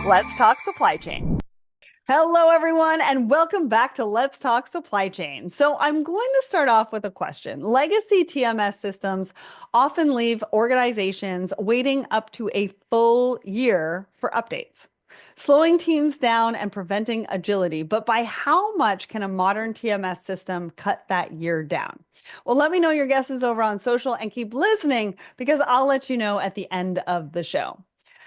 Let's talk supply chain. Hello, everyone, and welcome back to Let's Talk Supply Chain. So, I'm going to start off with a question. Legacy TMS systems often leave organizations waiting up to a full year for updates, slowing teams down and preventing agility. But by how much can a modern TMS system cut that year down? Well, let me know your guesses over on social and keep listening because I'll let you know at the end of the show.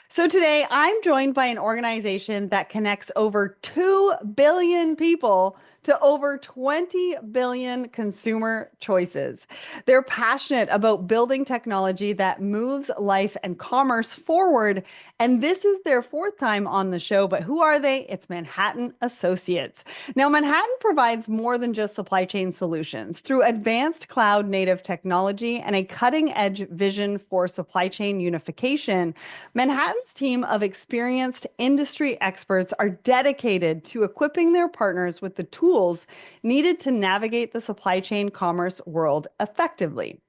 So today I'm joined by an organization that connects over 2 billion people to over 20 billion consumer choices. They're passionate about building technology that moves life and commerce forward. And this is their fourth time on the show. But who are they? It's Manhattan Associates. Now, Manhattan provides more than just supply chain solutions. Through advanced cloud native technology and a cutting edge vision for supply chain unification, Manhattan's team of experienced industry experts are dedicated to equipping their partners with the tools needed to navigate the supply chain commerce world effectively.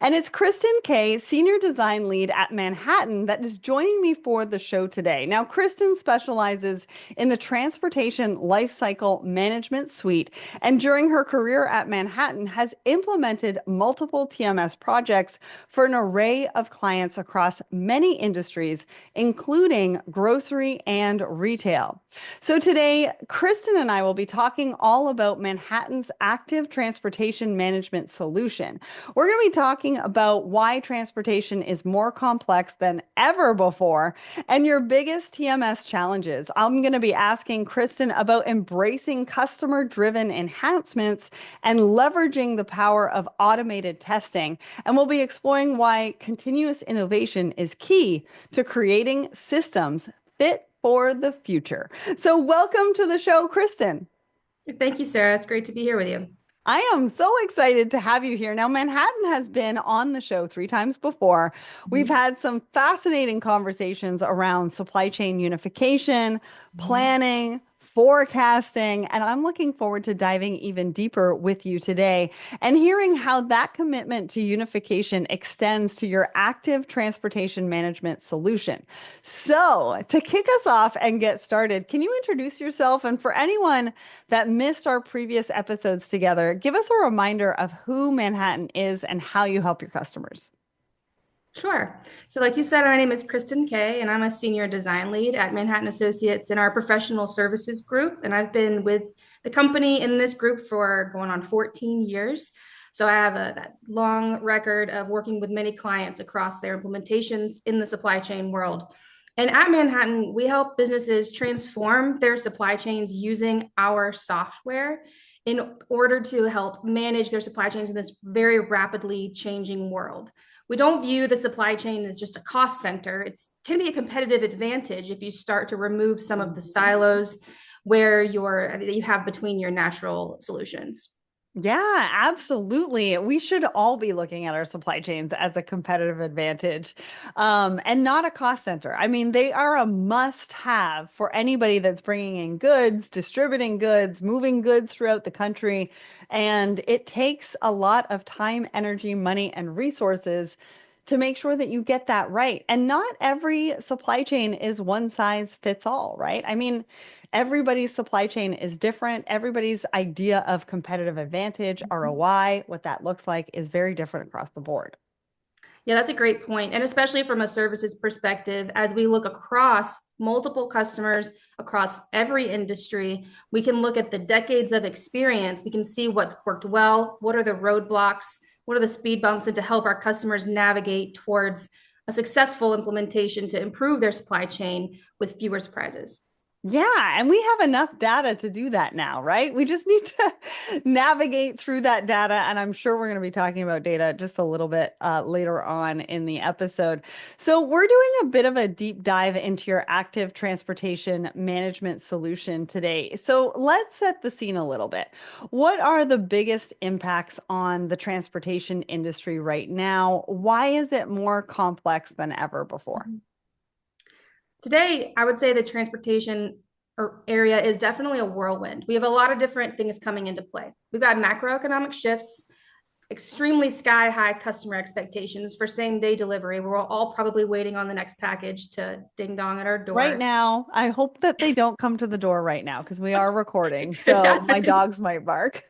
And it's Kristin Kay, Senior Design Lead at Manhattan, that is joining me for the show today. Now, Kristin specializes in the Transportation Lifecycle Management Suite, and during her career at Manhattan has implemented multiple TMS projects for an array of clients across many industries, including grocery and retail. So today, Kristin and I will be talking all about Manhattan's active transportation management solution. We're going to be talking about why transportation is more complex than ever before and your biggest TMS challenges. I'm going to be asking Kristin about embracing customer-driven enhancements and leveraging the power of automated testing. And we'll be exploring why continuous innovation is key to creating systems fit for the future. So welcome to the show, Kristin. Thank you, Sarah. It's great to be here with you. I am so excited to have you here. Now, Manhattan has been on the show 3 times before. We've Mhm. had some fascinating conversations around supply chain unification, Mhm. planning, forecasting, and I'm looking forward to diving even deeper with you today and hearing how that commitment to unification extends to your active transportation management solution. So, to kick us off and get started, can you introduce yourself? And for anyone that missed our previous episodes together, give us a reminder of who Manhattan is and how you help your customers. Sure. So, like you said, my name is Kristin Kay, and I'm a senior design lead at Manhattan Associates in our professional services group. And I've been with the company in this group for going on 14 years. So, I have that long record of working with many clients across their implementations in the supply chain world. And at Manhattan, we help businesses transform their supply chains using our software in order to help manage their supply chains in this very rapidly changing world. We don't view the supply chain as just a cost center. It can be a competitive advantage if you start to remove some of the silos where you have between your natural solutions. Yeah, absolutely. We should all be looking at our supply chains as a competitive advantage, and not a cost center. I mean, they are a must-have for anybody that's bringing in goods, distributing goods, moving goods throughout the country. And it takes a lot of time, energy, money, and resources to make sure that you get that right. And not every supply chain is one size fits all, right? I mean, everybody's supply chain is different. Everybody's idea of competitive advantage, ROI, what that looks like is very different across the board. Yeah, that's a great point. And especially from a services perspective, as we look across multiple customers across every industry, we can look at the decades of experience. We can see what's worked well, what are the roadblocks, what are the speed bumps, and to help our customers navigate towards a successful implementation to improve their supply chain with fewer surprises. Yeah, and we have enough data to do that now, right? We just need to navigate through that data. And I'm sure we're going to be talking about data just a little bit later on in the episode. So, we're doing a bit of a deep dive into your active transportation management solution today. So, let's set the scene a little bit. What are the biggest impacts on the transportation industry right now? Why is it more complex than ever before? Today, I would say the transportation area is definitely a whirlwind. We have a lot of different things coming into play. We've got macroeconomic shifts extremely sky high customer expectations for same day delivery. We're all probably waiting on the next package to ding dong at our Right door. now, I hope that they don't come to the door right now because we are recording. So my dogs might bark.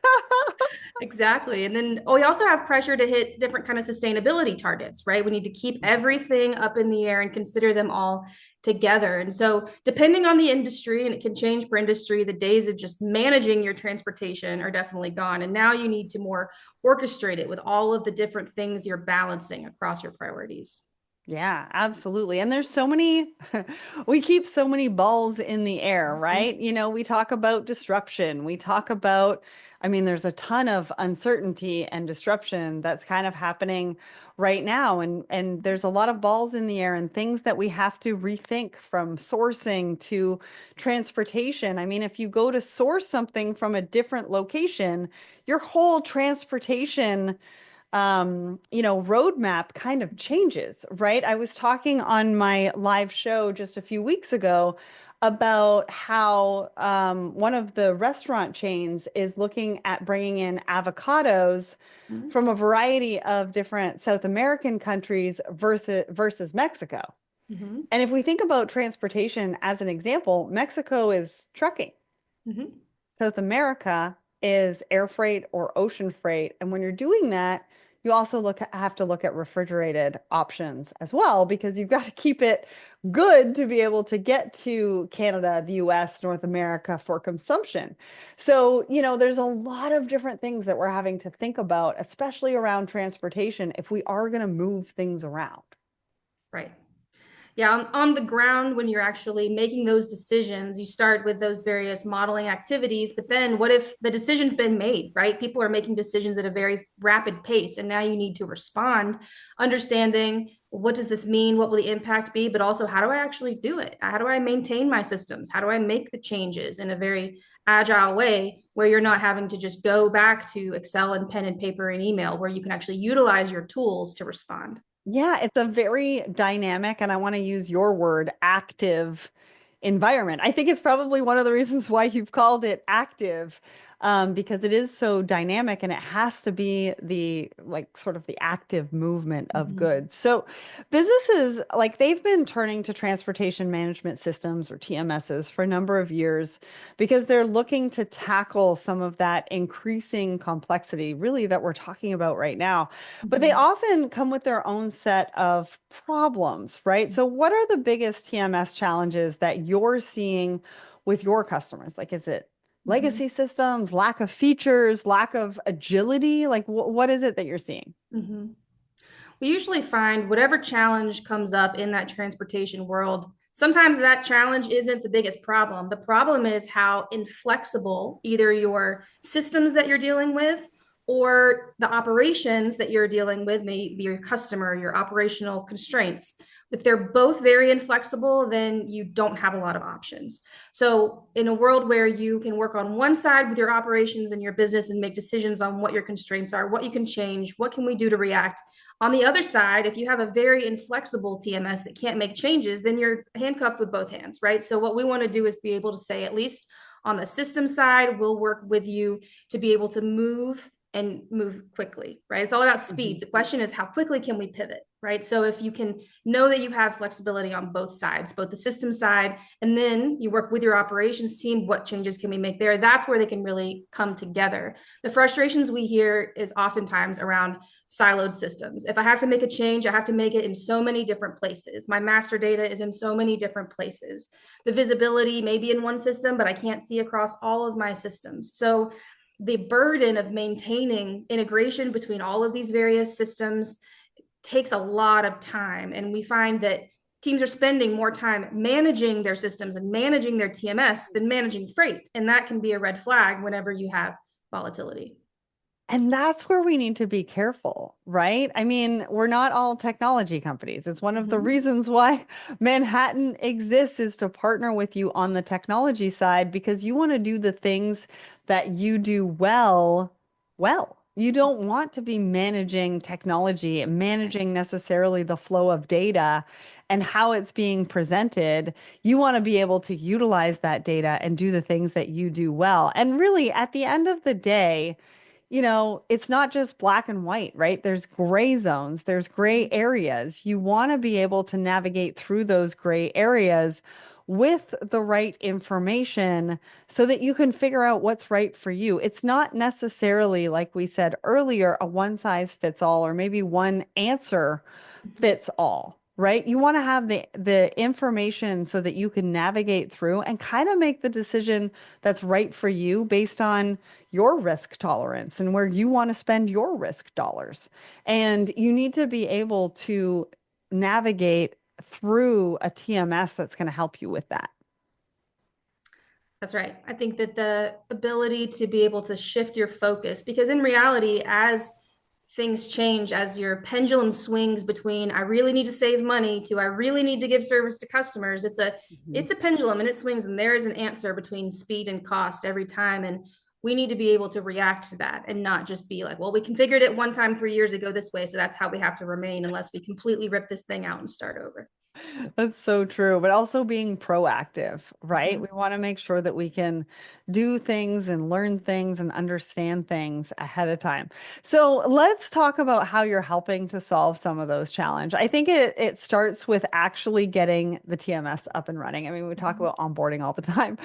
Exactly. And then we also have pressure to hit different kind of sustainability targets, right? We need to keep everything up in the air and consider them all together. And so depending on the industry, and it can change per industry, the days of just managing your transportation are definitely gone. And now you need to more orchestrate it with all of the different things you're balancing across your priorities. Yeah, absolutely. And there's so many, we keep so many balls in the air, Mhm. right? We talk about disruption. We talk about, I mean, there's a ton of uncertainty and disruption that's kind of happening right now. And there's a lot of balls in the air and things that we have to rethink from sourcing to transportation. I mean, if you go to source something from a different location, your whole transportation roadmap kind of changes, right? I was talking on my live show just a few weeks ago about how one of the restaurant chains is looking at bringing in avocados Mhm. from a variety of different South American countries versus Mexico. Mhm. And if we think about transportation as an example, Mexico is trucking. Mhm. South America is air freight or ocean freight. And when you're doing that, you also have to look at refrigerated options as well, because you've got to keep it good to be able to get to Canada, the US, North America for consumption. So, there's a lot of different things that we're having to think about, especially around transportation, if we are going to move things around. Right. Yeah, on the ground, when you're actually making those decisions, you start with those various modeling activities. But then what if the decision's been made, right? People are making decisions at a very rapid pace, and now you need to respond, understanding what does this mean? What will the impact be? But also, how do I actually do it? How do I maintain my systems? How do I make the changes in a very agile way where you're not having to just go back to Excel and pen and paper and email, where you can actually utilize your tools to respond? Yeah, it's a very dynamic, and I want to use your word, active environment. I think it's probably one of the reasons why you've called it active, because it is so dynamic and it has to be the like sort of the active movement of Mhm. goods. So businesses like they've been turning to transportation management systems or TMSs for a number of years because they're looking to tackle some of that increasing complexity, really, that we're talking about right now. But they Mhm. often come with their own set of problems, right? So, what are the biggest TMS challenges that you're seeing with your customers? Like, is it Mhm. legacy systems, lack of features, lack of agility? Like, what is it that you're seeing? Mhm. We usually find whatever challenge comes up in that transportation world, sometimes that challenge isn't the biggest problem. The problem is how inflexible either your systems that you're dealing with or the operations that you're dealing with, maybe your customer, your operational constraints. If they're both very inflexible, then you don't have a lot of options. So, in a world where you can work on one side with your operations and your business and make decisions on what your constraints are, what you can change, what can we do to react, on the other side, if you have a very inflexible TMS that can't make changes, then you're handcuffed with both hands, right? So, what we want to do is be able to say, at least on the system side, we'll work with you to be able to move and move quickly, right? It's all about speed. The question is, how quickly can we pivot, right? So, if you can know that you have flexibility on both sides, both the system side, and then you work with your operations team, what changes can we make there? That's where they can really come together. The frustrations we hear is oftentimes around siloed systems. If I have to make a change, I have to make it in so many different places. My master data is in so many different places. The visibility may be in one system, but I can't see across all of my systems. So the burden of maintaining integration between all of these various systems takes a lot of time. And we find that teams are spending more time managing their systems and managing their TMS than managing freight. And that can be a red flag whenever you have volatility. And that's where we need to be careful, right? I mean, we're not all technology companies. It's one of the Mm-hmm. reasons why Manhattan exists is to partner with you on the technology side because you want to do the things that you do well, well. You don't want to be managing technology, Right. managing necessarily the flow of data and how it's being presented. You want to be able to utilize that data and do the things that you do well. And really, at the end of the day, it's not just black and white, right? There's gray zones, there's gray areas. You want to be able to navigate through those gray areas with the right information so that you can figure out what's right for you. It's not necessarily, like we said earlier, a one size fits all or maybe one answer Mhm. fits all, right? You want to have the information so that you can navigate through and kind of make the decision that's right for you based on your risk tolerance and where you want to spend your risk dollars. And you need to be able to navigate through a TMS that's going to help you with that. That's right. I think that the ability to be able to shift your focus, because in reality, as things change, as your pendulum swings between I really need to save money to I really need to give service to customers, Mhm. it's a pendulum and it swings, and there is an answer between speed and cost every time. And we need to be able to react to that and not just be like, well, we configured it one time 3 years ago this way, so that's how we have to remain unless we completely rip this thing out and start over. That's so true, but also being proactive, right? Mhm. We want to make sure that we can do things and learn things and understand things ahead of time. So let's talk about how you're helping to solve some of those challenges. I think it starts with actually getting the TMS up and running. I mean, we talk Mhm. about onboarding all the time.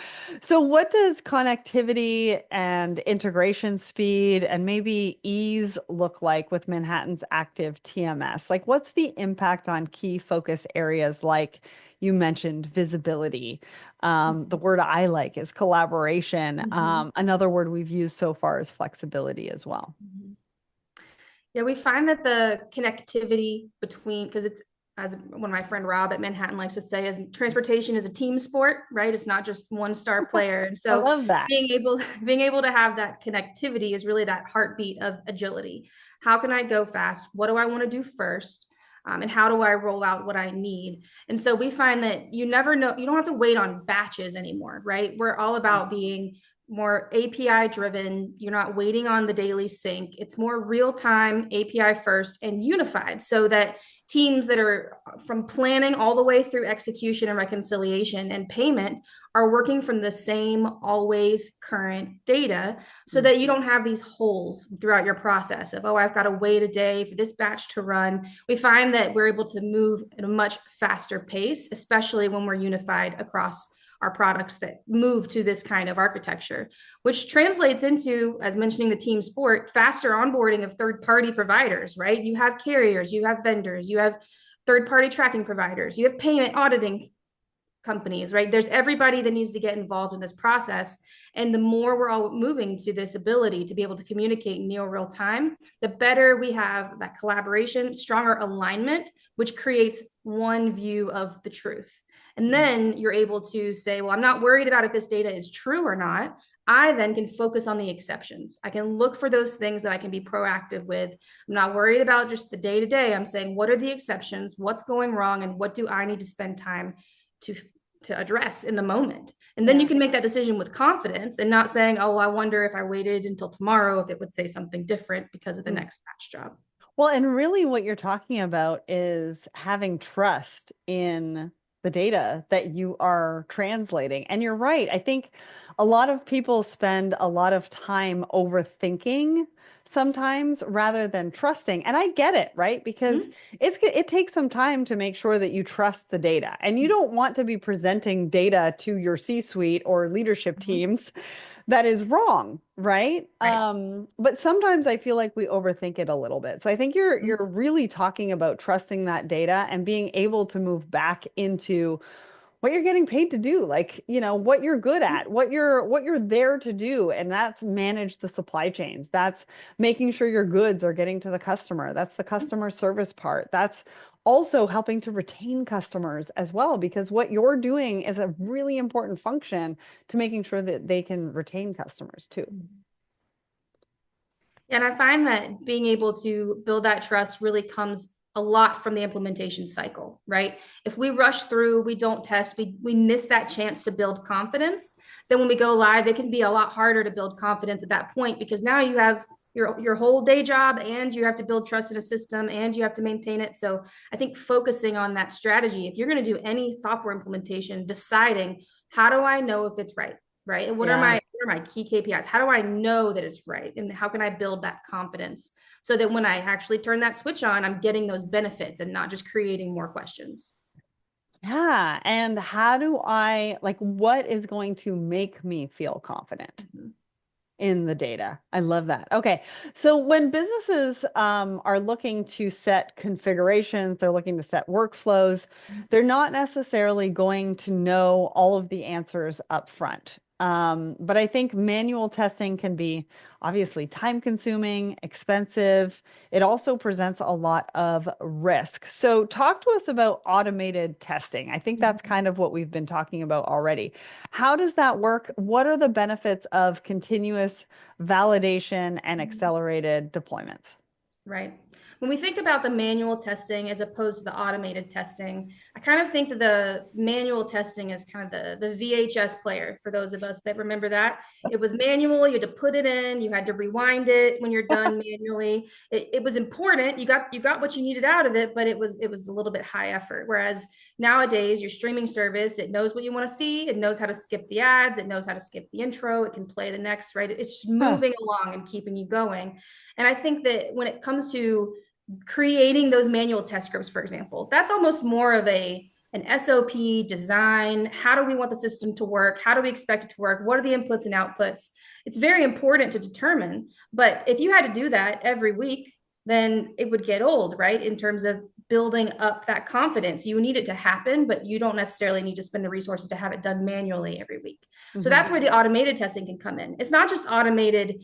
So what does connectivity and integration speed and maybe ease look like with Manhattan's active TMS? Like, what's the impact on key focus areas like you mentioned visibility? The Mhm. word I like is collaboration. Mhm. Another word we've used so far is flexibility as well. Mhm. Yeah, we find that the connectivity between, because it's, as one of my friend Rob at Manhattan likes to say, is transportation is a team sport, right? It's not just one star player. And I so love that. being able to have that connectivity is really that heartbeat of agility. How can I go fast? What do I want to do first? And how do I roll out what I need? And so we find that you never know, you don't have to wait on batches anymore, right? We're all about being more API driven. You're not waiting on the daily sync. It's more real time, API first, and unified so that teams that are from planning all the way through execution and reconciliation and payment are working from the same always current data so that you don't have these holes throughout your process of, oh, I've got to wait a day for this batch to run. We find that we're able to move at a much faster pace, especially when we're unified across our products that move to this kind of architecture, which translates into, as mentioning the team sport, faster onboarding of third party providers, right? You have carriers, you have vendors, you have third party tracking providers, you have payment auditing companies, right? There's everybody that needs to get involved in this process. And the more we're all moving to this ability to be able to communicate in near real time, the better we have that collaboration, stronger alignment, which creates one view of the truth. And then you're able to say, well, I'm not worried about if this data is true or not. I then can focus on the exceptions. I can look for those things that I can be proactive with. I'm not worried about just the day to day. I'm saying, what are the exceptions? What's going wrong? And what do I need to spend time to address in the moment? And then you Yeah. can make that decision with confidence and not saying, oh, I wonder if I waited until tomorrow if it would say something different because of the Yeah. next batch job. Well, and really what you're talking about is having trust in the data that you are translating. And you're right. I think a lot of people spend a lot of time overthinking sometimes rather than trusting. And I get it, right? Because Mm-hmm. it takes some time to make sure that you trust the data. And you don't want to be presenting data to your C-suite or leadership Mm-hmm. teams that is wrong, right? Right. But sometimes I feel like we overthink it a little bit. So I think you're Mm-hmm. really talking about trusting that data and being able to move back into what you're getting paid to do, like, what you're good at, what you're there to do, and that's manage the supply chains. That's making sure your goods are getting to the customer. That's the customer service part. That's also helping to retain customers as well, because what you're doing is a really important function to making sure that they can retain customers too. Mm-hmm. And I find that being able to build that trust really comes a lot from the implementation cycle, right? If we rush through, we don't test, we miss that chance to build confidence. Then when we go live, it can be a lot harder to build confidence at that point because now you have your whole day job and you have to build trust in a system and you have to maintain it. So I think focusing on that strategy, if you're going to do any software implementation, deciding how do I know if it's right? right? And Yeah. what are my key KPIs? How do I know that it's right? And how can I build that confidence so that when I actually turn that switch on, I'm getting those benefits and not just creating more questions? Yeah. And how do I, like, what is going to make me feel confident Mhm. in the data? I love that. Okay. So when businesses are looking to set configurations, they're looking to set workflows, they're not necessarily going to know all of the answers up front. But I think manual testing can be obviously time consuming, expensive. It also presents a lot of risk. So, talk to us about automated testing. I think that's Mhm. kind of what we've been talking about already. How does that work? What are the benefits of continuous validation and Mhm. accelerated deployments? Right. When we think about the manual testing as opposed to the automated testing, I kind of think that the manual testing is kind of the VHS player for those of us that remember that. It was manual, you had to put it in, you had to rewind it when you're done manually. It was important. You got what you needed out of it, but it was a little bit high effort. Whereas nowadays, your streaming service, it knows what you want to see, it knows how to skip the ads, it knows how to skip the intro, it can play the next, right? It's just Huh. moving along and keeping you going. And I think that when it comes to creating those manual test scripts, for example, that's almost more of an SOP design. How do we want the system to work? How do we expect it to work? What are the inputs and outputs? It's very important to determine. But if you had to do that every week, then it would get old, right? In terms of building up that confidence. You need it to happen, but you don't necessarily need to spend the resources to have it done manually every week. So Mhm. that's where the automated testing can come in. It's not just automated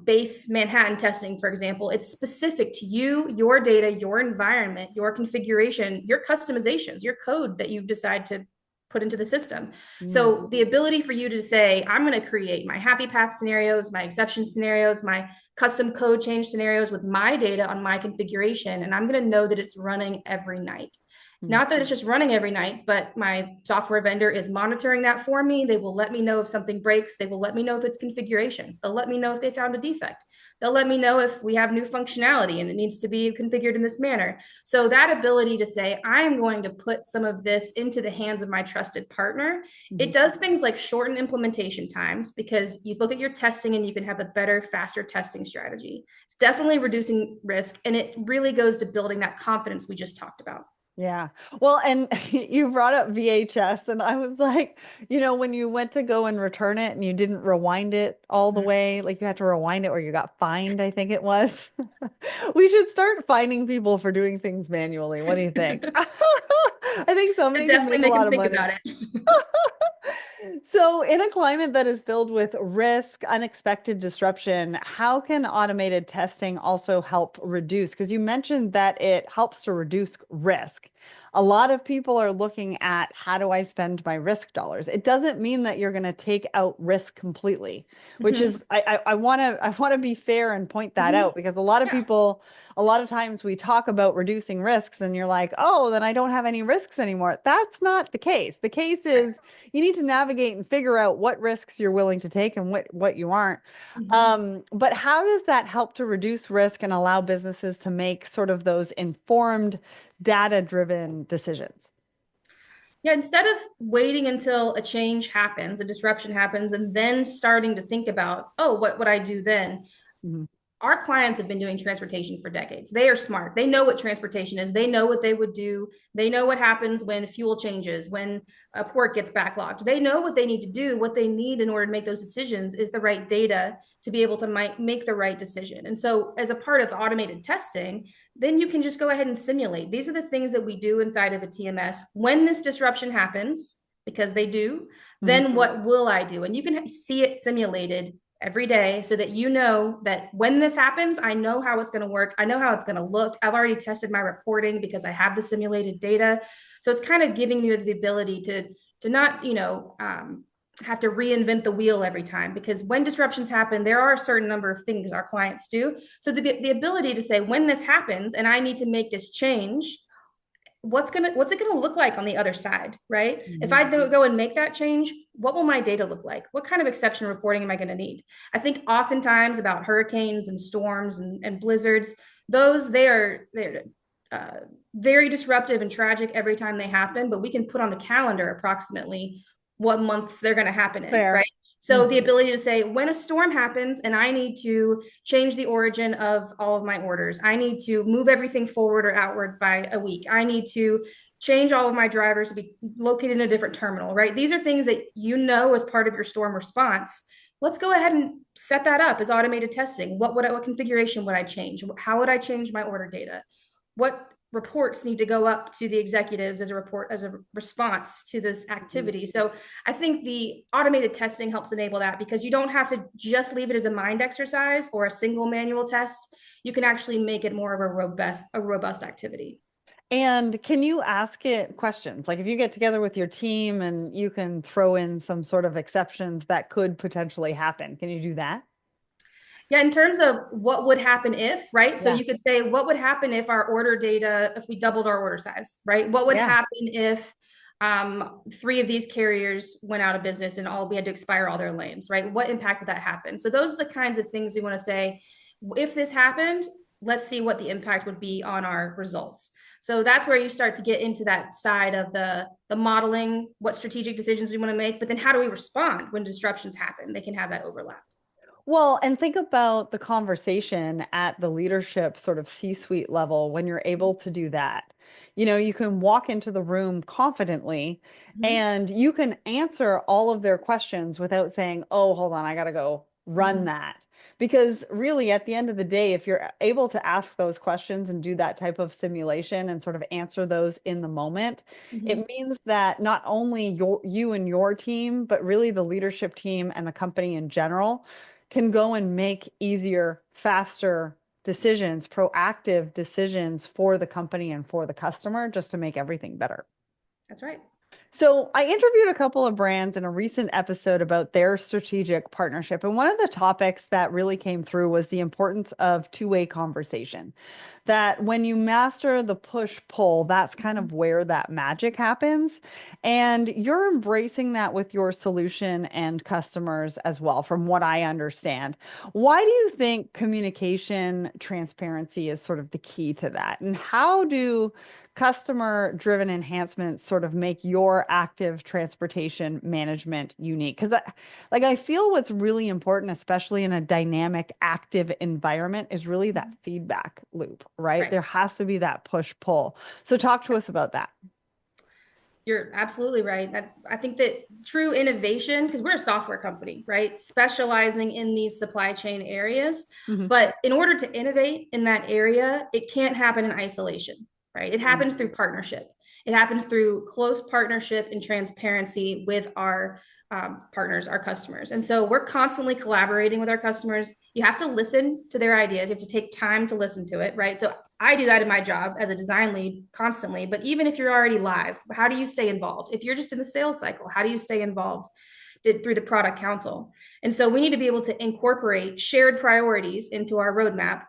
base Manhattan testing, for example. It's specific to you, your data, your environment, your configuration, your customizations, your code that you decide to put into the system. Mm. So the ability for you to say, I'm going to create my happy path scenarios, my exception scenarios, my custom code change scenarios with my data on my configuration, and I'm going to know that it's running every night. Mm. Not that it's just running every night, but my software vendor is monitoring that for me. They will let me know if something breaks. They will let me know if it's configuration. They'll let me know if they found a defect. They'll let me know if we have new functionality and it needs to be configured in this manner. So that ability to say, I am going to put some of this into the hands of my trusted partner, it Mhm. does things like shorten implementation times because you look at your testing and you can have a better, faster testing strategy. It's definitely reducing risk, and it really goes to building that confidence we just talked about. Yeah. Well, and you brought up VHS, and I was like, when you went to go and return it and you didn't rewind it all the way, like you had to rewind it or you got fined, I think it was. We should start fining people for doing things manually. What do you think? I think somebody could Definitely make a make lot them of think money. about it. So, in a climate that is filled with risk, unexpected disruption, how can automated testing also help reduce? Because you mentioned that it helps to reduce risk. A lot of people are looking at how do I spend my risk dollars? It doesn't mean that you're going to take out risk completely, which Mhm. is I want to be fair and point that Mhm. out because a lot of Yeah. people, a lot of times we talk about reducing risks and you're like, oh, then I don't have any risks anymore. That's not the case. The case Right. is you need to navigate and figure out what risks you're willing to take and what you aren't. Mhm. But how does that help to reduce risk and allow businesses to make sort of those informed, data-driven decisions? Yeah, instead of waiting until a change happens, a disruption happens, and then starting to think about, oh, what would I do then? Mhm. Our clients have been doing transportation for decades. They are smart. They know what transportation is. They know what they would do. They know what happens when fuel changes, when a port gets backlogged. They know what they need to do. What they need in order to make those decisions is the right data to be able to make the right decision. And so, as a part of automated testing, then you can just go ahead and simulate. These are the things that we do inside of a TMS. When this disruption happens, because they do, Mhm. then what will I do? And you can see it simulated every day so that you know that when this happens, I know how it's going to work. I know how it's going to look. I've already tested my reporting because I have the simulated data. So it's kind of giving you the ability to not, have to reinvent the wheel every time, because when disruptions happen, there are a certain number of things our clients do. So the ability to say, when this happens and I need to make this change, what's it gonna look like on the other side, right? If Mhm. I go and make that change, what will my data look like? What kind of exception reporting am I going to need? I think oftentimes about hurricanes and storms and blizzards, they're uh, very disruptive and tragic every time they happen, but we can put on the calendar approximately what months they're going to happen in, Fair. right? So the ability to say, when a storm happens and I need to change the origin of all of my orders, I need to move everything forward or outward by a week, I need to change all of my drivers to be located in a different terminal, right? These are things that you know as part of your storm response. Let's go ahead and set that up as automated testing. What configuration would I change? How would I change my order data? What reports need to go up to the executives as a response to this activity? So I think the automated testing helps enable that, because you don't have to just leave it as a mind exercise or a single manual test. You can actually make it more of a robust activity. And can you ask it questions? Like if you get together with your team and you can throw in some sort of exceptions that could potentially happen, can you do that? Yeah, in terms of what would happen if, right? So Yeah. you could say, what would happen if our order data, if we doubled our order size, right? What would Yeah. happen if three of these carriers went out of business and we had to expire all their lanes, right? What impact would that happen? So those are the kinds of things we want to say, if this happened, let's see what the impact would be on our results. So that's where you start to get into that side of the modeling, what strategic decisions we want to make, but then how do we respond when disruptions happen? They can have that overlap. Well, and think about the conversation at the leadership sort of C-suite level when you're able to do that. You can walk into the room confidently Mhm. and you can answer all of their questions without saying, oh, hold on, I got to go run Mhm. that. Because really, at the end of the day, if you're able to ask those questions and do that type of simulation and sort of answer those in the moment, Mhm. it means that not only you and your team, but really the leadership team and the company in general can go and make easier, faster decisions, proactive decisions for the company and for the customer just to make everything better. That's right. So, I interviewed a couple of brands in a recent episode about their strategic partnership. And one of the topics that really came through was the importance of two-way conversation. That when you master the push pull, that's kind Mhm. of where that magic happens. And you're embracing that with your solution and customers as well, from what I understand. Why do you think communication transparency is sort of the key to that? And how do customer driven enhancements sort of make your active transportation management unique? Because I feel what's really important, especially in a dynamic active environment, is really that feedback loop, right? Right. There has to be that push pull. So talk to us about that. You're absolutely right. I think that true innovation, because we're a software company, right? Specializing in these supply chain areas. Mhm. But in order to innovate in that area, it can't happen in isolation, right? It happens through Mhm. partnership. It happens through close partnership and transparency with our partners, our customers. And so we're constantly collaborating with our customers. You have to listen to their ideas. You have to take time to listen to it, right? So I do that in my job as a design lead constantly. But even if you're already live, how do you stay involved? If you're just in the sales cycle, how do you stay involved? Through the product council. And so we need to be able to incorporate shared priorities into our roadmap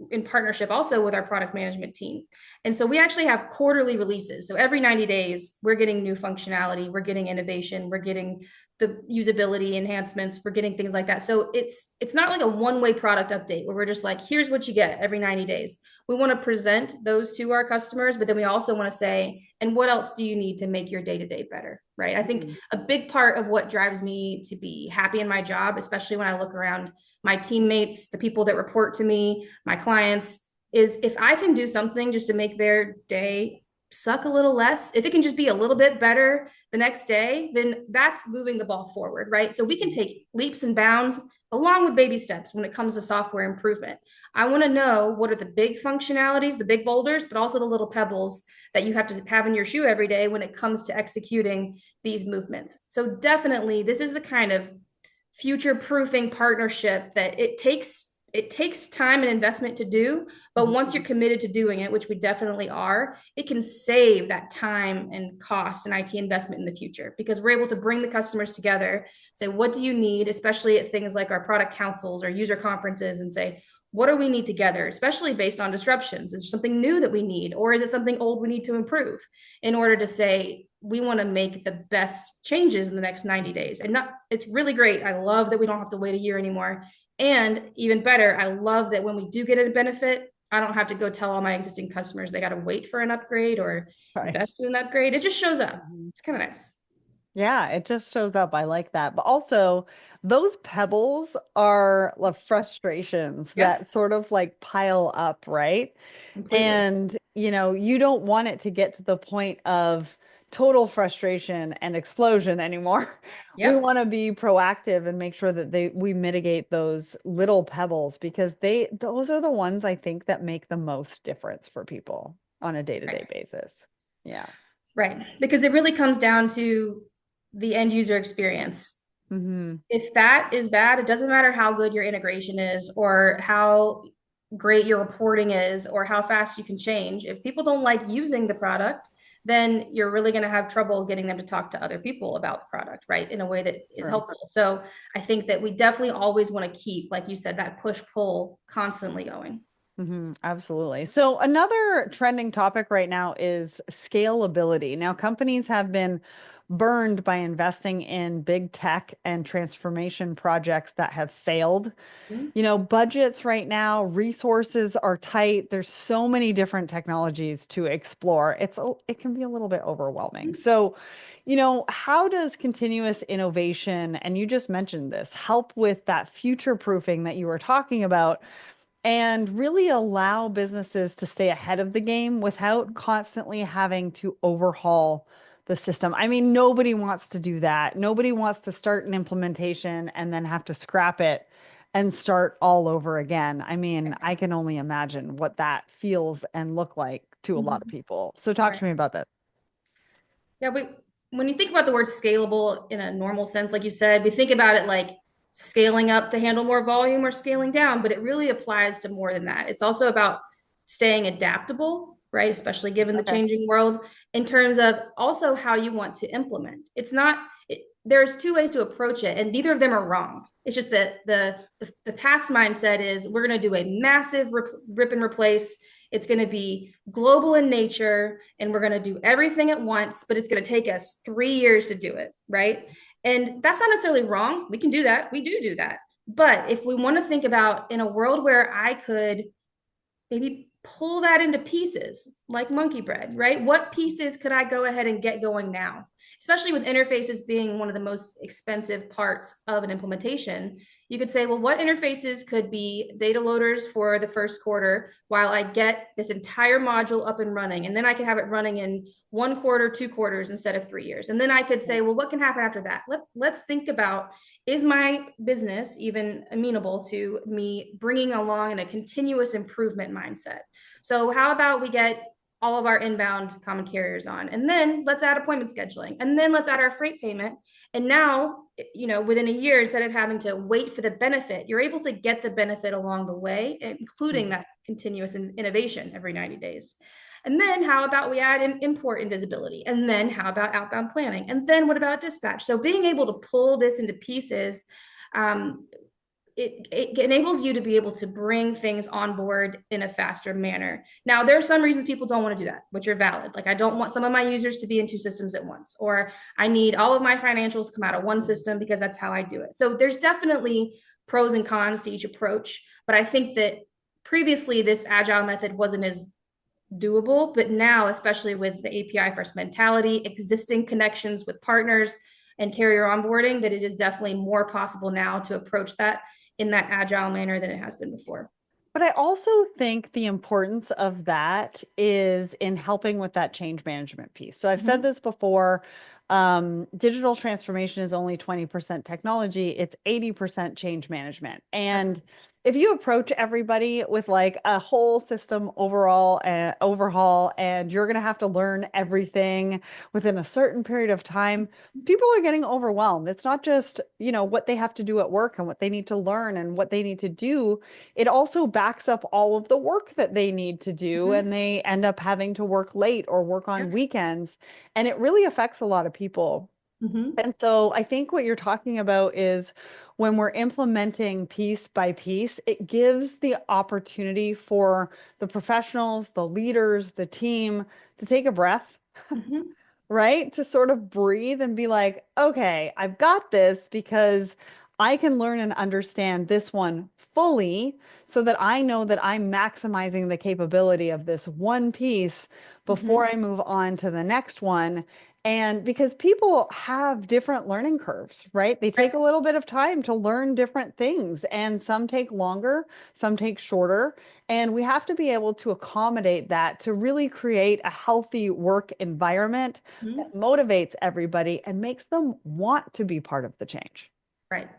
in partnership also with our product management team. And so we actually have quarterly releases. So every 90 days, we're getting new functionality, we're getting innovation, we're getting the usability enhancements, we're getting things like that. So it's not like a one-way product update where we're just like, here's what you get every 90 days. We want to present those to our customers, but then we also want to say, and what else do you need to make your day-to-day better, right? I think Mhm. a big part of what drives me to be happy in my job, especially when I look around my teammates, the people that report to me, my clients, is if I can do something just to make their day suck a little less, if it can just be a little bit better the next day, then that's moving the ball forward, right? So we can take leaps and bounds along with baby steps when it comes to software improvement. I want to know what are the big functionalities, the big boulders, but also the little pebbles that you have to have in your shoe every day when it comes to executing these movements. So definitely this is the kind of future proofing partnership that it takes time and investment to do, but once you're committed to doing it, which we definitely are, it can save that time and cost and IT investment in the future, because we're able to bring the customers together, say, what do you need, especially at things like our product councils or user conferences, and say, what do we need together, especially based on disruptions? Is there something new that we need, or is it something old we need to improve, in order to say we want to make the best changes in the next 90 days? And not, it's really great. I love that we don't have to wait a year anymore. And even better, I love that when we do get a benefit, I don't have to go tell all my existing customers they got to wait for an upgrade or Right. invest in an upgrade. It just shows up. Mhm. It's kind of nice. Yeah, it just shows up. I like that. But also, those pebbles are the frustrations Yep, that sort of like pile up, right? completely. And, you don't want it to get to the point of total frustration and explosion anymore. We Yep. want to be proactive and make sure that we mitigate those little pebbles because those are the ones I think that make the most difference for people on a day-to-day Right. basis. Yeah. Right. Because it really comes down to the end user experience. Hmm. If that is bad, it doesn't matter how good your integration is or how great your reporting is or how fast you can change. If people don't like using the product, then you're really going to have trouble getting them to talk to other people about the product, right? In a way that is True. helpful. So I think that we definitely always want to keep, like you said, that push pull constantly going. Absolutely. So another trending topic right now is scalability. Now, companies have been burned by investing in big tech and transformation projects that have failed. Mhm. Budgets right now, resources are tight. There's so many different technologies to explore. It can be a little bit overwhelming. So, how does continuous innovation, and you just mentioned this, help with that future proofing that you were talking about? And really allow businesses to stay ahead of the game without constantly having to overhaul the system. I mean, nobody wants to do that. Nobody wants to start an implementation and then have to scrap it and start all over again. I mean, I can only imagine what that feels and look like to a lot of Mhm. people. So talk Right. to me about that. Yeah, when you think about the word scalable in a normal sense, like you said, we think about it like scaling up to handle more volume or scaling down, but it really applies to more than that. It's also about staying adaptable, right? Especially given the Okay. changing world, in terms of also how you want to implement. There's two ways to approach it, and neither of them are wrong. It's just that the past mindset is we're going to do a massive rip and replace. It's going to be global in nature and we're going to do everything at once, but it's going to take us 3 years to do it, right? And that's not necessarily wrong. We can do that. We do that. But if we want to think about in a world where I could maybe pull that into pieces like monkey bread, right? What pieces could I go ahead and get going now? Especially with interfaces being one of the most expensive parts of an implementation, you could say, well, what interfaces could be data loaders for the first quarter while I get this entire module up and running? And then I can have it running in 1 quarter, 2 quarters instead of 3 years. And then I could say, well, what can happen after that? Let's think about, is my business even amenable to me bringing along in a continuous improvement mindset? So how about we get all of our inbound common carriers on, and then let's add appointment scheduling, and then let's add our freight payment. And now, within a year, instead of having to wait for the benefit, you're able to get the benefit along the way, including Mhm. that continuous innovation every 90 days. And then how about we add in import invisibility? And then how about outbound planning? And then what about dispatch? So being able to pull this into pieces, um, it enables you to be able to bring things on board in a faster manner. Now, there are some reasons people don't want to do that, which are valid. Like, I don't want some of my users to be in two systems at once, or I need all of my financials to come out of one system because that's how I do it. So there's definitely pros and cons to each approach. But I think that previously this agile method wasn't as doable, but now, especially with the API first mentality, existing connections with partners and carrier onboarding, that it is definitely more possible now to approach that in that agile manner than it has been before. But I also think the importance of that is in helping with that change management piece. So I've said Mm-hmm. this before, digital transformation is only 20% technology, it's 80% change management. Yep. And if you approach everybody with like a whole system overall overhaul, and you're going to have to learn everything within a certain period of time, people are getting overwhelmed. It's not just, what they have to do at work and what they need to learn and what they need to do. It also backs up all of the work that they need to do, Mm-hmm. and they end up having to work late or work on Yep. weekends. And it really affects a lot of people. Mm-hmm. And so I think what you're talking about is when we're implementing piece by piece, it gives the opportunity for the professionals, the leaders, the team to take a breath, Mm-hmm. right? To sort of breathe and be like, okay, I've got this because I can learn and understand this one fully so that I know that I'm maximizing the capability of this one piece Mm-hmm. before I move on to the next one. And because people have different learning curves, right? They take a little bit of time to learn different things, and some take longer, some take shorter. And we have to be able to accommodate that to really create a healthy work environment that Mhm. motivates everybody and makes them want to be part of the change. Right.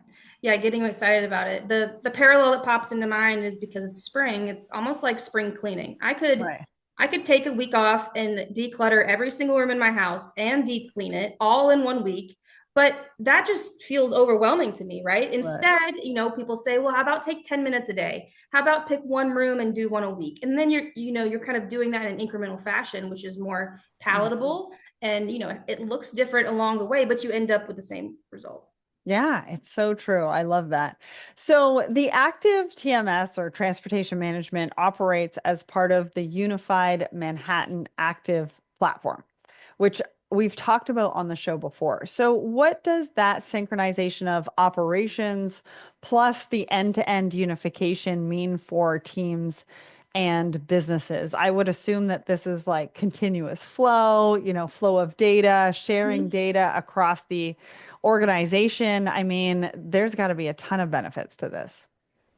Yeah, getting excited about it. The parallel that pops into mind is because it's spring, it's almost like spring cleaning. Right. I could take a week off and declutter every single room in my house and deep clean it all in one week, but that just feels overwhelming to me, right? Right. Instead, people say, well, how about take 10 minutes a day? How about pick one room and do one a week? And then you're kind of doing that in an incremental fashion, which is more Mhm. palatable and it looks different along the way, but you end up with the same result. Yeah, it's so true. I love that. So, the active TMS or transportation management operates as part of the unified Manhattan Active platform, which we've talked about on the show before. So, what does that synchronization of operations plus the end-to-end unification mean for teams and businesses? I would assume that this is like continuous flow, flow of data, sharing Mhm. data across the organization. I mean, there's got to be a ton of benefits to this.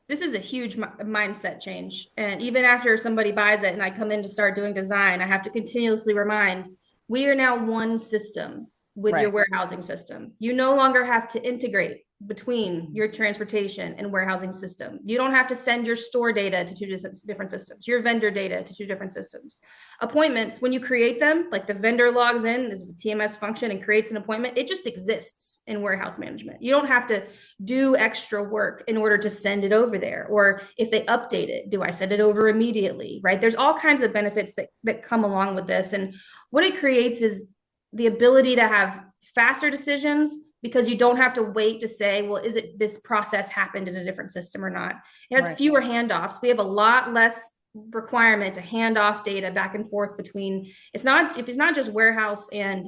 This is a huge mindset change. And even after somebody buys it and I come in to start doing design, I have to continuously remind we are now one system with your Right. warehousing system. You no longer have to integrate between your transportation and warehousing system. You don't have to send your store data to two different systems, your vendor data to two different systems. Appointments, when you create them, like the vendor logs in, this is a TMS function and creates an appointment, it just exists in warehouse management. You don't have to do extra work in order to send it over there. Or if they update it, do I send it over immediately? Right. There's all kinds of benefits that come along with this. And what it creates is the ability to have faster decisions because you don't have to wait to say, well, is it this process happened in a different system or not? It has Right. fewer handoffs. We have a lot less requirement to hand off data back and forth between if it's not just warehouse and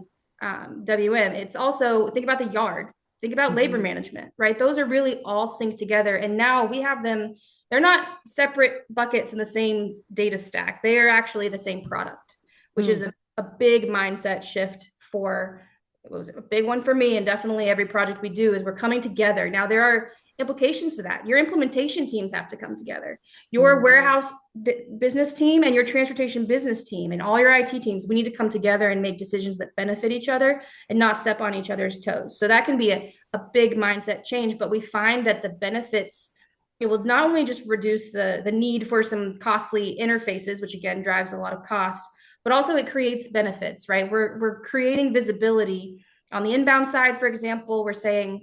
WM, it's also think about the yard. Think about labor Mhm. management, right? Those are really all synced together. And now we have them, they're not separate buckets in the same data stack. They are actually the same product, which is Mm. a big mindset shift for what was it, a big one for me. And definitely every project we do is we're coming together. Now there are implications to that. Your implementation teams have to come together. Your Mhm. warehouse business team and your transportation business team and all your IT teams, we need to come together and make decisions that benefit each other and not step on each other's toes. So that can be a big mindset change, but we find that the benefits, it will not only just reduce the need for some costly interfaces, which again drives a lot of cost, but also it creates benefits, right? We're creating visibility on the inbound side. For example, we're saying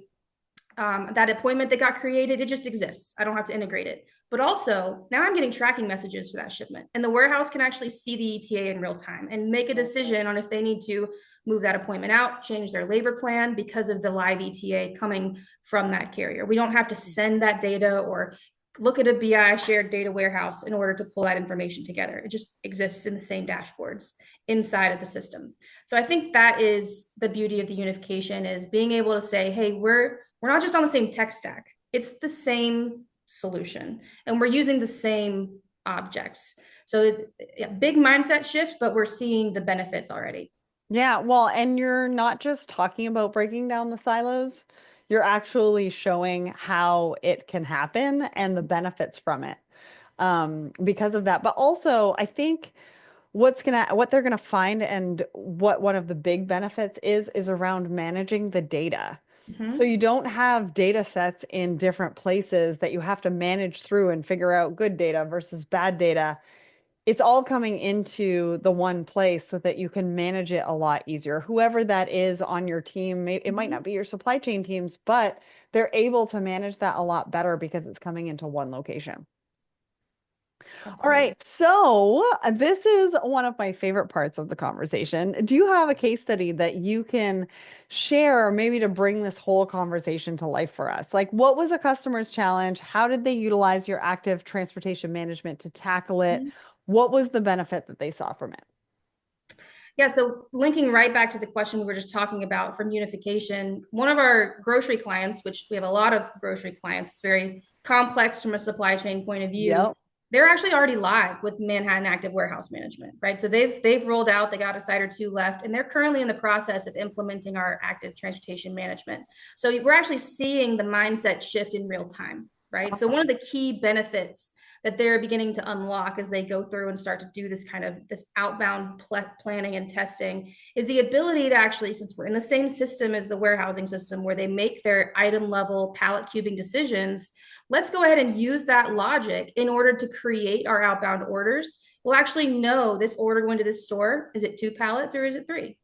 that appointment that got created, it just exists. I don't have to integrate it. But also, now I'm getting tracking messages for that shipment. And the warehouse can actually see the ETA in real time and make a decision on if they need to move that appointment out, change their labor plan because of the live ETA coming from that carrier. We don't have to send that data or look at a BI shared data warehouse in order to pull that information together. It just exists in the same dashboards inside of the system. So I think that is the beauty of the unification is being able to say, hey, we're not just on the same tech stack. It's the same solution and we're using the same objects. So yeah, big mindset shift, but we're seeing the benefits already. Yeah, well, and you're not just talking about breaking down the silos, you're actually showing how it can happen and the benefits from it because of that. But also, I think what they're gonna find and what one of the big benefits is around managing the data. So Mm-hmm. you don't have data sets in different places that you have to manage through and figure out good data versus bad data. It's all coming into the one place so that you can manage it a lot easier. Whoever that is on your team, it might Mm-hmm. not be your supply chain teams, but they're able to manage that a lot better because it's coming into one location. All Absolutely. right, so this is one of my favorite parts of the conversation. Do you have a case study that you can share, maybe to bring this whole conversation to life for us? Like, what was a customer's challenge? How did they utilize your active transportation management to tackle it? Mm-hmm. What was the benefit that they saw from it? Yeah, so linking right back to the question we were just talking about from unification, one of our grocery clients, which we have a lot of grocery clients, it's very complex from a supply chain point of view. Yep. They're actually already live with Manhattan Active Warehouse Management, right? So they've rolled out, they got a site or two left, and they're currently in the process of implementing our active transportation management. So we're actually seeing the mindset shift in real time, right? So Awesome. one of the key benefits that they're beginning to unlock as they go through and start to do this outbound planning and testing is the ability to actually, since we're in the same system as the warehousing system where they make their item level pallet cubing decisions, let's go ahead and use that logic in order to create our outbound orders. We'll actually know this order going to this store, is it 2 pallets or is it 3?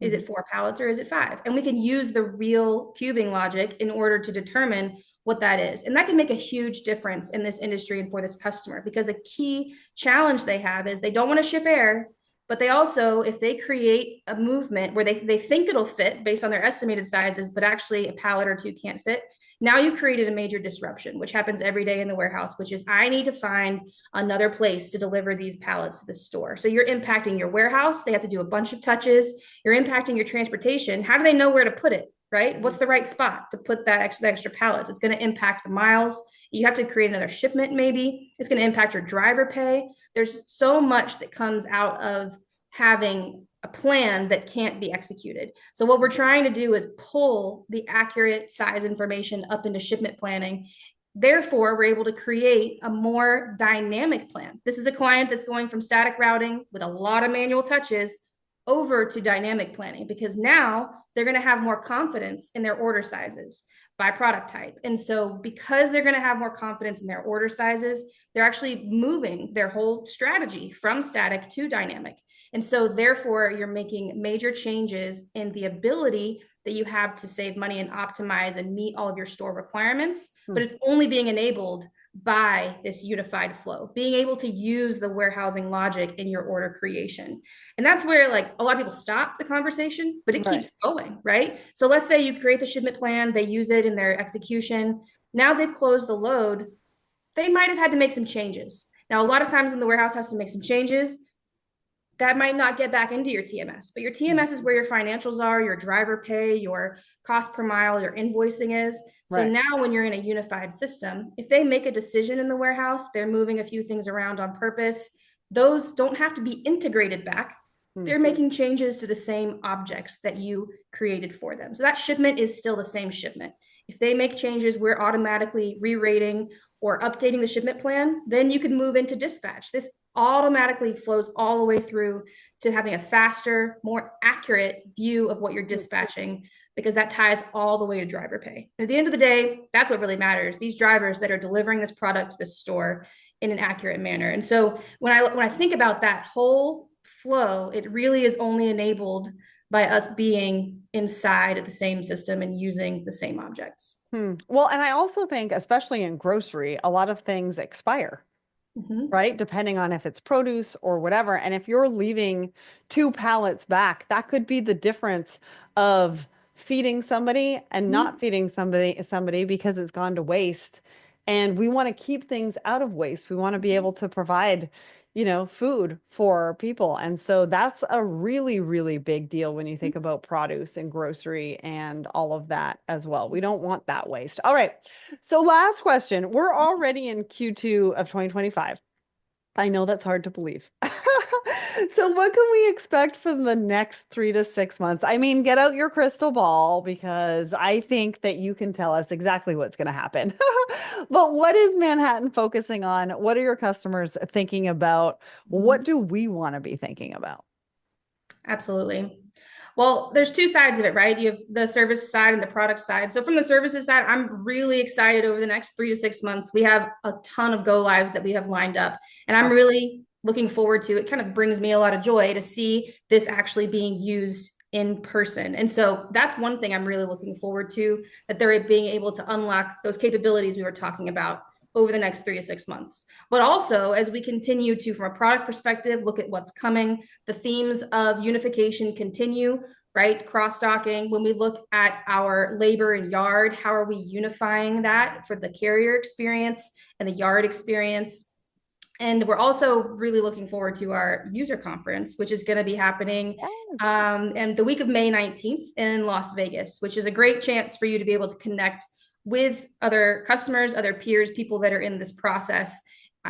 Is it 4 pallets or is it 5? And we can use the real cubing logic in order to determine what that is. And that can make a huge difference in this industry and for this customer, because a key challenge they have is they don't want to ship air, but they also, if they create a movement where they think it'll fit based on their estimated sizes, but actually a pallet or 2 can't fit, now you've created a major disruption, which happens every day in the warehouse, which is I need to find another place to deliver these pallets to the store. So you're impacting your warehouse. They have to do a bunch of touches. You're impacting your transportation. How do they know where to put it? Right? What's the right spot to put that extra pallets? It's going to impact the miles. You have to create another shipment, maybe. It's going to impact your driver pay. There's so much that comes out of having a plan that can't be executed. So what we're trying to do is pull the accurate size information up into shipment planning. Therefore, we're able to create a more dynamic plan. This is a client that's going from static routing with a lot of manual touches over to dynamic planning, because now they're going to have more confidence in their order sizes by product type. And so because they're going to have more confidence in their order sizes, they're actually moving their whole strategy from static to dynamic. And so therefore, you're making major changes in the ability that you have to save money and optimize and meet all of your store requirements, but it's only being enabled by this unified flow, being able to use the warehousing logic in your order creation. And that's where like a lot of people stop the conversation, but it keeps going, right? So let's say you create the shipment plan, they use it in their execution. Now they've closed the load. They might have had to make some changes. Now, a lot of times in the warehouse has to make some changes. That might not get back into your TMS, but your TMS is where your financials are, your driver pay, your cost per mile, your invoicing is. So now when you're in a unified system, if they make a decision in the warehouse, they're moving a few things around on purpose. Those don't have to be integrated back. They're making changes to the same objects that you created for them. So that shipment is still the same shipment. If they make changes, we're automatically re-rating or updating the shipment plan. Then you can move into dispatch. This automatically flows all the way through to having a faster, more accurate view of what you're dispatching, because that ties all the way to driver pay. And at the end of the day, that's what really matters. These drivers that are delivering this product to the store in an accurate manner. And so when I think about that whole flow, it really is only enabled by us being inside of the same system and using the same objects. Well, and I also think, especially in grocery, a lot of things expire. Right? Depending on if it's produce or whatever. And if you're leaving 2 pallets back, that could be the difference of feeding somebody and not feeding somebody because it's gone to waste. And we want to keep things out of waste. We want to be able to provide, food for people. And so that's a really, really big deal when you think about produce and grocery and all of that as well. We don't want that waste. All right. So last question. We're already in Q2 of 2025. I know that's hard to believe. So what can we expect for the next 3 to 6 months? I mean, get out your crystal ball, because I think that you can tell us exactly what's going to happen. But what is Manhattan focusing on? What are your customers thinking about? What do we want to be thinking about? Absolutely. Well, there's 2 sides of it, right? You have the service side and the product side. So from the services side, I'm really excited over the next 3 to 6 months. We have a ton of go lives that we have lined up, and I'm really looking forward to it. Kind of brings me a lot of joy to see this actually being used in person. And so that's one thing I'm really looking forward to, that they're being able to unlock those capabilities we were talking about over the next 3 to 6 months. But also, as we continue to, from a product perspective, look at what's coming, the themes of unification continue, right? Cross-docking. When we look at our labor and yard, how are we unifying that for the carrier experience and the yard experience? And we're also really looking forward to our user conference, which is going to be happening in the week of May 19th in Las Vegas, which is a great chance for you to be able to connect with other customers, other peers, people that are in this process,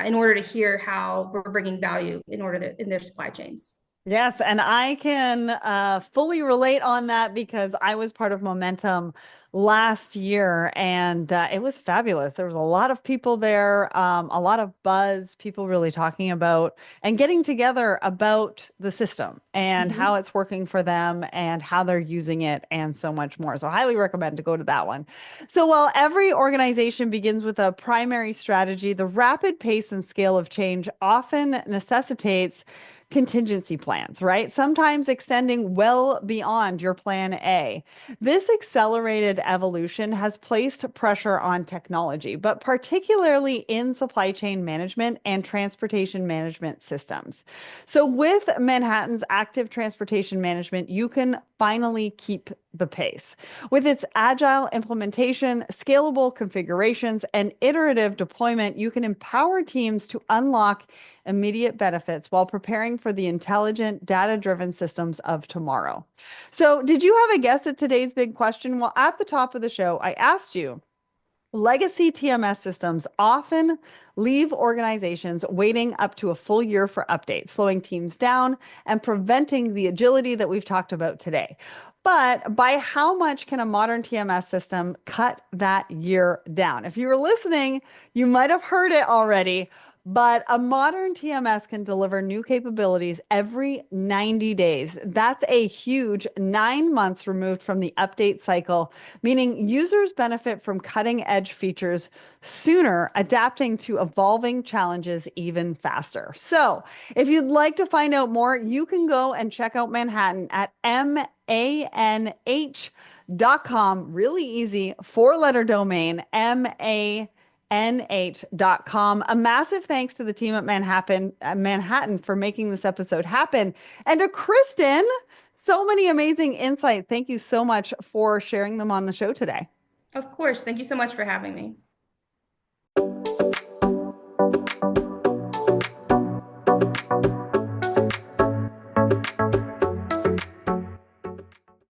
in order to hear how we're bringing value in their supply chains. Yes, and I can fully relate on that because I was part of Momentum last year and it was fabulous. There was a lot of people there, a lot of buzz, people really talking about and getting together about the system and how Mhm. it's working for them and how they're using it and so much more. So, highly recommend to go to that one. So, while every organization begins with a primary strategy, the rapid pace and scale of change often necessitates contingency plans, right? Sometimes extending well beyond your plan A. This accelerated evolution has placed pressure on technology, but particularly in supply chain management and transportation management systems. So, with Manhattan's active transportation management, you can finally keep the pace. With its agile implementation, scalable configurations, and iterative deployment, you can empower teams to unlock immediate benefits while preparing for the intelligent, data driven systems of tomorrow. So, did you have a guess at today's big question? Well, at the top of the show, I asked you. Legacy TMS systems often leave organizations waiting up to a full year for updates, slowing teams down and preventing the agility that we've talked about today. But by how much can a modern TMS system cut that year down? If you were listening, you might have heard it already. But a modern TMS can deliver new capabilities every 90 days. That's a huge 9 months removed from the update cycle, meaning users benefit from cutting edge features sooner, adapting to evolving challenges even faster. So, if you'd like to find out more, you can go and check out Manhattan at MANH.com. Really easy, four-letter domain, MANH.com. A massive thanks to the team at Manhattan for making this episode happen. And to Kristin, so many amazing insights. Thank you so much for sharing them on the show today. Of course. Thank you so much for having me.